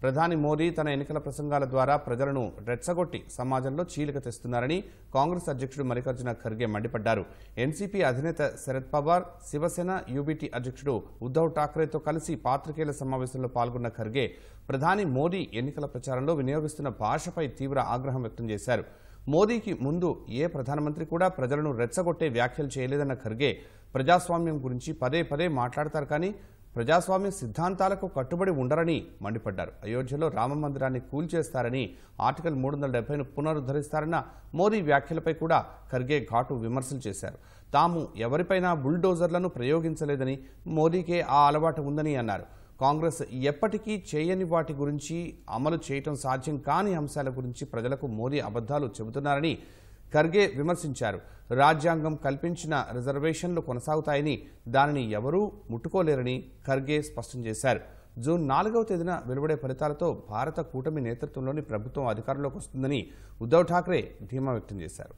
ప్రధాని మోదీ తన ఎన్నికల ప్రసంగాల ద్వారా ప్రజలను రెచ్చగొట్టి సమాజంలో చీలిక తెస్తున్నారని కాంగ్రెస్ అధ్యక్షుడు మల్లికార్జున ఖర్గే మండిపడ్డారు. ఎన్సీపీ అధినేత శరద్ పవార్, శివసేన యూబీటీ అధ్యక్షుడు ఉద్దవ్ ఠాక్రేతో కలిసి పాత్రికేయుల సమావేశంలో పాల్గొన్న ఖర్గే ప్రధాని మోదీ ఎన్నికల ప్రచారంలో వినియోగిస్తున్న భాషపై తీవ్ర ఆగ్రహం వ్యక్తం చేశారు. మోదీకి ముందు ఏ ప్రధానమంత్రి కూడా ప్రజలను రెచ్చగొట్టే వ్యాఖ్యలు చేయలేదన్న ఖర్గే ప్రజాస్వామ్యం గురించి పదే పదే మాట్లాడతారు కానీ ప్రజాస్వామ్య సిద్ధాంతాలకు కట్టుబడి ఉండరని మండిపడ్డారు. అయోధ్యలో రామ మందిరాన్ని కూల్చేస్తారని, ఆర్టికల్ 370ను పునరుద్ధరిస్తారన్న మోదీ వ్యాఖ్యలపై కూడా ఖర్గే ఘాటు విమర్శలు చేశారు. తాము ఎవరిపైనా బుల్డోజర్లను ప్రయోగించలేదని, మోదీకే ఆ అలవాటు ఉందని అన్నారు. కాంగ్రెస్ ఎప్పటికీ చేయని వాటి గురించి, అమలు చేయటం సాధ్యం కాని అంశాల గురించి ప్రజలకు మోదీ అబద్ధాలు చెబుతున్నారని ఖర్గే విమర్శించారు. రాజ్యాంగం కల్పించిన రిజర్వేషన్లు కొనసాగుతాయని, దానిని ఎవరూ ముట్టుకోలేరని ఖర్గే స్పష్టం చేశారు. జూన్ 4వ తేదీన వెలువడే ఫలితాలతో భారత కూటమి నేతృత్వంలోని ప్రభుత్వం అధికారంలోకి వస్తుందని ఉద్దవ్ ఠాక్రే ధీమా వ్యక్తం చేశారు.